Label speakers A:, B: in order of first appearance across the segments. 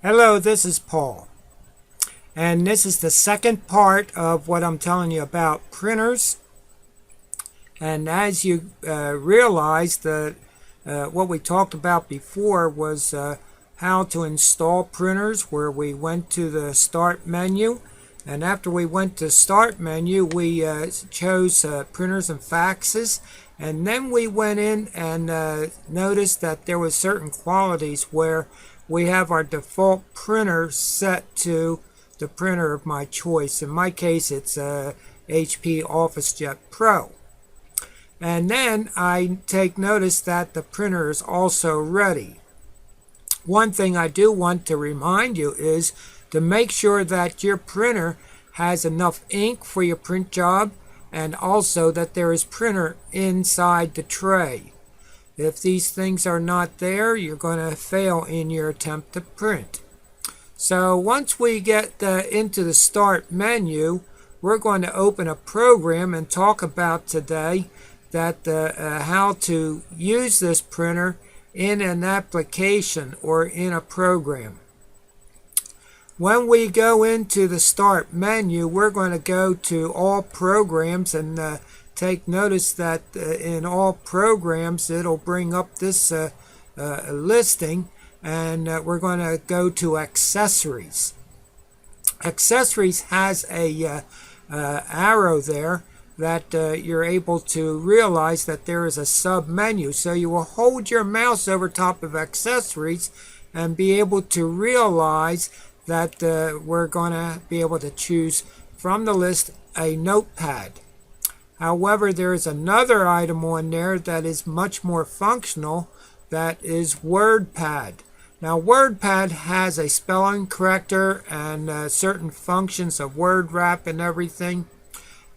A: Hello, this is Paul, and this is the second part of what I'm telling you about printers. And as you realize that what we talked about before was how to install printers, where we went to the start menu, and after we went to start menu we chose printers and faxes, and then we went in and noticed that there was certain qualities where we have our default printer set to the printer of my choice. In my case, it's HP OfficeJet Pro. And then I take notice that the printer is also ready. One thing I do want to remind you is to make sure that your printer has enough ink for your print job, and also that there is printer inside the tray. If these things are not there, you're going to fail in your attempt to print. So once we get into the start menu, we're going to open a program and talk about today that how to use this printer in an application or in a program. When we go into the start menu, we're going to go to all programs, and take notice that in all programs it'll bring up this listing, and we're going to go to accessories. Accessories has a arrow there that you're able to realize that there is a sub menu. So you will hold your mouse over top of accessories and be able to realize that we're going to be able to choose from the list a notepad. However, there is another item on there that is much more functional, that is WordPad. Now, WordPad has a spelling corrector and certain functions of word wrap and everything.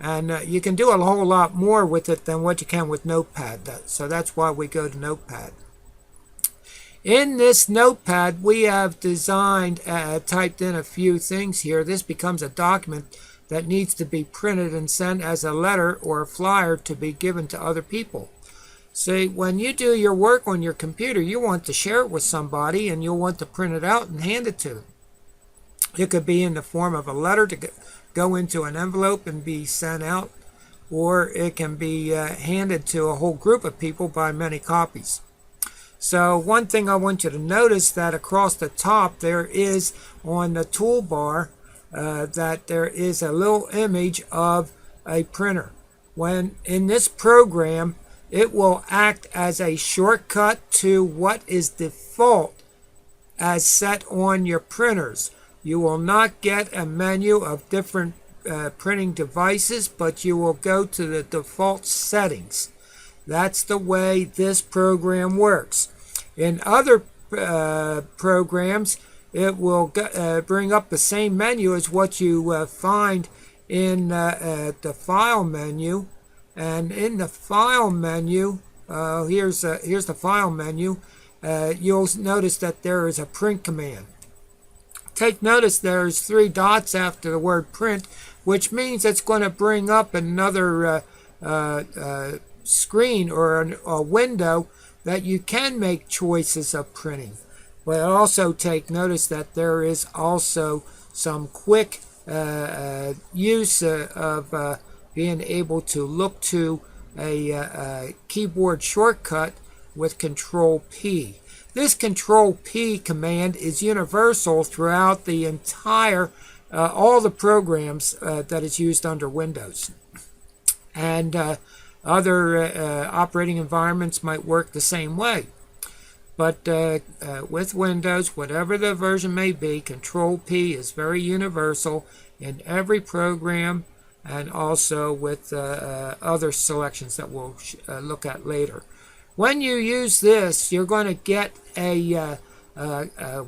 A: And you can do a whole lot more with it than what you can with Notepad. So that's why we go to Notepad. In this Notepad, we have designed, typed in a few things here. This becomes a document that needs to be printed and sent as a letter or a flyer to be given to other people. See, when you do your work on your computer, you want to share it with somebody, and you'll want to print it out and hand it to them. It could be in the form of a letter to go into an envelope and be sent out, or it can be handed to a whole group of people by many copies. So one thing I want you to notice, that across the top there is on the toolbar that there is a little image of a printer. When in this program, it will act as a shortcut to what is default as set on your printers. You will not get a menu of different printing devices, but you will go to the default settings. That's the way this program works. In other programs, it will bring up the same menu as what you find in the file menu. And in the file menu, here's the file menu. You'll notice that there is a print command. Take notice there's 3 dots after the word print, which means it's going to bring up another screen or a window that you can make choices of printing. But also take notice that there is also some quick use of being able to look to a keyboard shortcut with Control P. This Control P command is universal throughout the entire, all the programs that is used under Windows. And other operating environments might work the same way. But with Windows, whatever the version may be, Control P is very universal in every program, and also with other selections that we'll look at later. When you use this, you're going to get a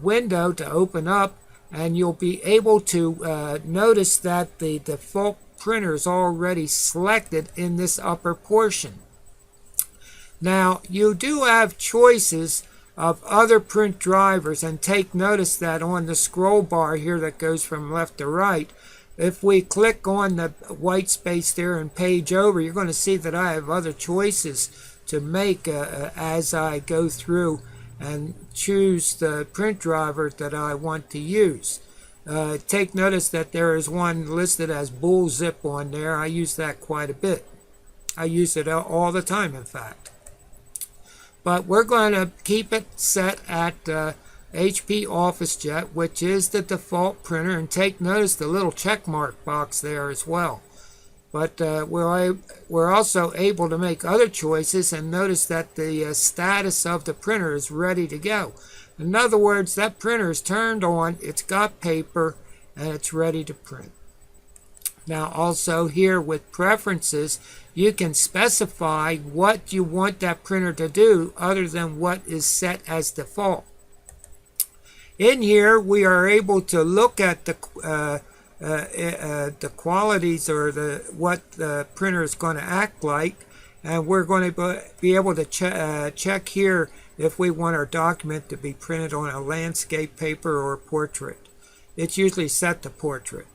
A: window to open up, and you'll be able to notice that the default printer is already selected in this upper portion. Now, you do have choices of other print drivers, and take notice that on the scroll bar here that goes from left to right, if we click on the white space there and page over, you're going to see that I have other choices to make as I go through and choose the print driver that I want to use. Take notice that there is one listed as Bull Zip on there. I use that quite a bit. I use it all the time, in fact. But we're going to keep it set at HP OfficeJet, which is the default printer, and take notice the little check mark box there as well. But we're also able to make other choices, and notice that the status of the printer is ready to go. In other words, that printer is turned on, it's got paper, and it's ready to print. Now also here with preferences, you can specify what you want that printer to do other than what is set as default. In here, we are able to look at the qualities or what the printer is going to act like, and we're going to be able to check here if we want our document to be printed on a landscape paper or portrait. It's usually set to portrait.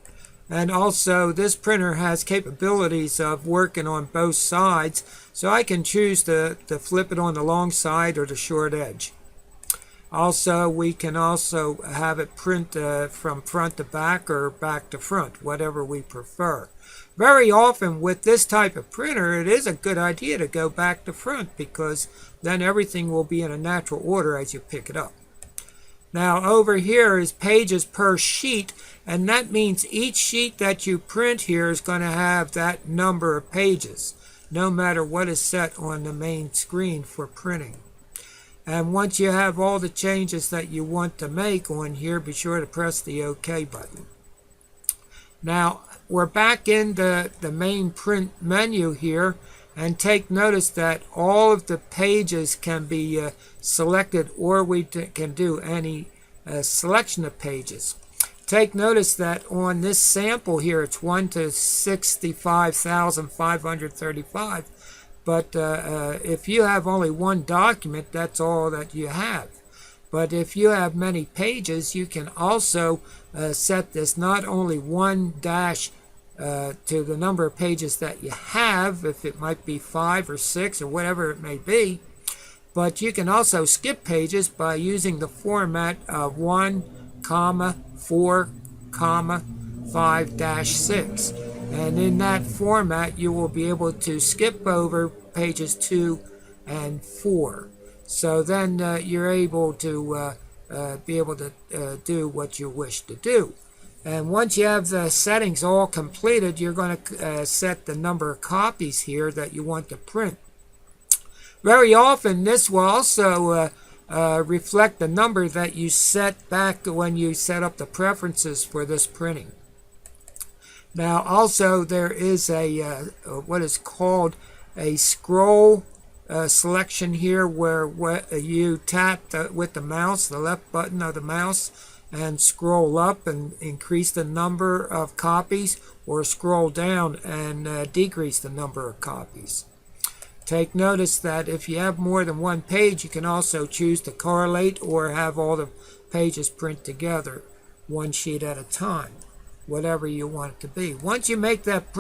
A: And also this printer has capabilities of working on both sides, so I can choose to flip it on the long side or the short edge. Also, we can also have it print from front to back or back to front, whatever we prefer. Very often with this type of printer, it is a good idea to go back to front, because then everything will be in a natural order as you pick it up. Now over here is pages per sheet, and that means each sheet that you print here is going to have that number of pages, no matter what is set on the main screen for printing. And once you have all the changes that you want to make on here, be sure to press the OK button. Now we're back in the main print menu here, and take notice that all of the pages can be selected, or we can do any selection of pages. Take notice that on this sample here, it's 1 to 65,535. But if you have only one document, that's all that you have. But if you have many pages, you can also set this not only one dash to the number of pages that you have, if it might be 5 or 6 or whatever it may be, but you can also skip pages by using the format of 1, 4, 5-6. And in that format, you will be able to skip over pages 2 and 4. So then you're able to do what you wish to do. And once you have the settings all completed, you're going to set the number of copies here that you want to print. Very often, this will also reflect the number that you set back when you set up the preferences for this printing. Now also there is a what is called a scroll selection here, where you tap with the mouse, the left button of the mouse, and scroll up and increase the number of copies, or scroll down and decrease the number of copies. Take notice that if you have more than one page, you can also choose to correlate or have all the pages print together, one sheet at a time, whatever you want it to be. Once you make that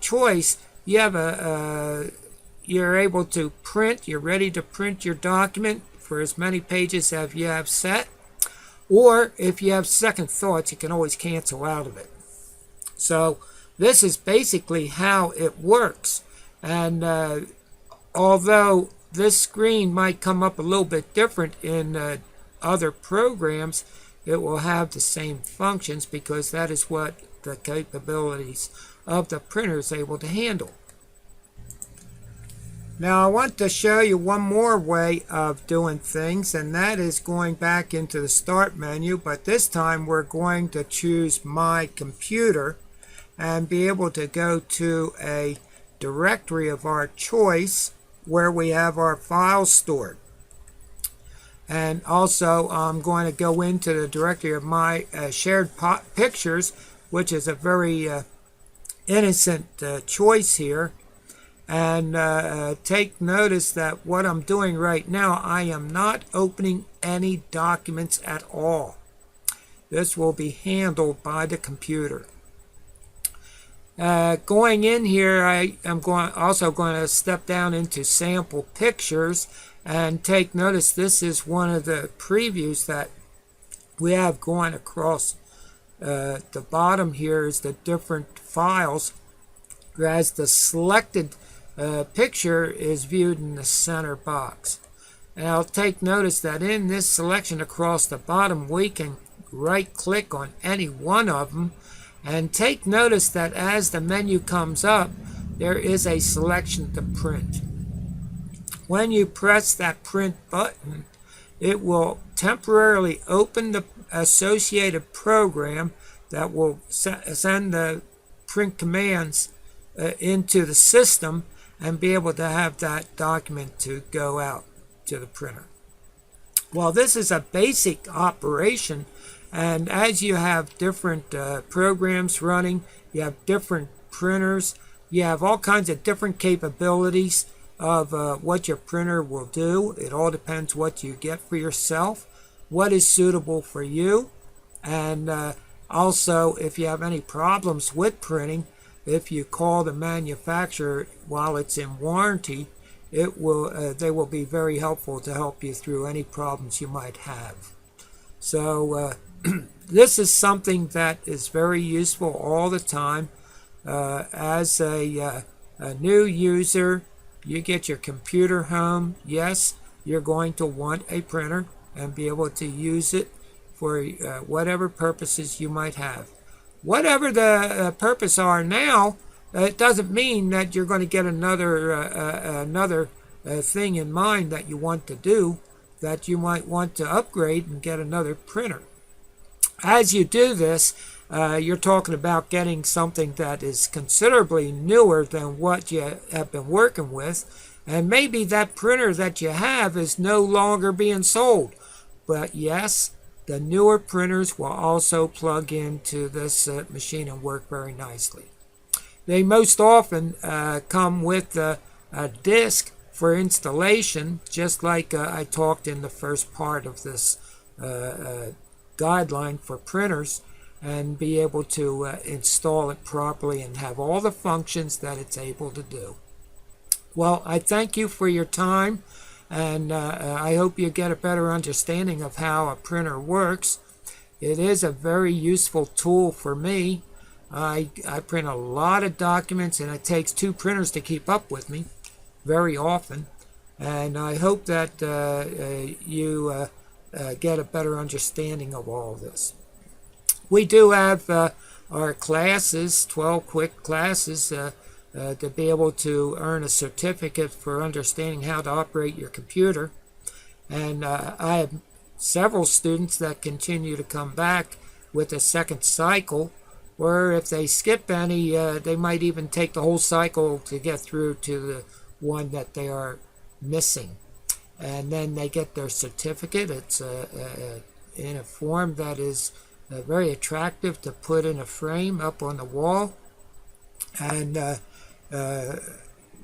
A: choice, you have you're able to print. You're ready to print your document for as many pages as you have set. Or if you have second thoughts, you can always cancel out of it. So this is basically how it works. And although this screen might come up a little bit different in other programs, it will have the same functions, because that is what the capabilities of the printer is able to handle. Now I want to show you one more way of doing things, and that is going back into the Start menu, but this time we're going to choose My Computer and be able to go to a directory of our choice where we have our files stored. And also I'm going to go into the directory of my shared pictures, which is a very innocent choice here. And take notice that what I'm doing right now, I am not opening any documents at all. This will be handled by the computer. Going in here, I am also going to step down into sample pictures and take notice this is one of the previews that we have going across the bottom here is the different files, whereas the selected picture is viewed in the center box. And I'll take notice that in this selection across the bottom, we can right click on any one of them, and take notice that as the menu comes up, there is a selection to print. When you press that print button, it will temporarily open the associated program that will send the print commands into the system and be able to have that document to go out to the printer. Well, this is a basic operation, and as you have different programs running, you have different printers, you have all kinds of different capabilities of what your printer will do. It all depends what you get for yourself, what is suitable for you, and also if you have any problems with printing, if you call the manufacturer while it's in warranty, they will be very helpful to help you through any problems you might have. So this is something that is very useful all the time. As a new user, you get your computer home. Yes, you're going to want a printer and be able to use it for whatever purposes you might have. Whatever the purpose are now, it doesn't mean that you're going to get another thing in mind that you want to do, that you might want to upgrade and get another printer. As you do this, you're talking about getting something that is considerably newer than what you have been working with, and maybe that printer that you have is no longer being sold. But yes, the newer printers will also plug into this machine and work very nicely. They most often come with a disk for installation, just like I talked in the first part of this guideline for printers, and be able to install it properly and have all the functions that it's able to do. Well, I thank you for your time, and I hope you get a better understanding of how a printer works. It is a very useful tool for me. I print a lot of documents, and it takes 2 printers to keep up with me very often, and I hope that you get a better understanding of all this. We do have our classes, 12 quick classes, to be able to earn a certificate for understanding how to operate your computer. And I have several students that continue to come back with a second cycle, or if they skip any, they might even take the whole cycle to get through to the one that they are missing. And then they get their certificate. It's in a form that is very attractive to put in a frame up on the wall. And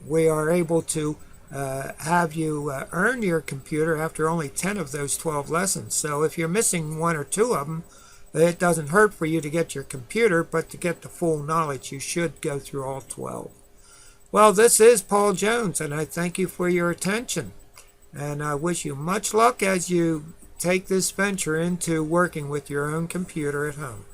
A: we are able to have you earn your computer after only 10 of those 12 lessons. So if you're missing 1 or 2 of them, it doesn't hurt for you to get your computer, but to get the full knowledge, you should go through all 12. Well, this is Paul Jones, and I thank you for your attention. And I wish you much luck as you take this venture into working with your own computer at home.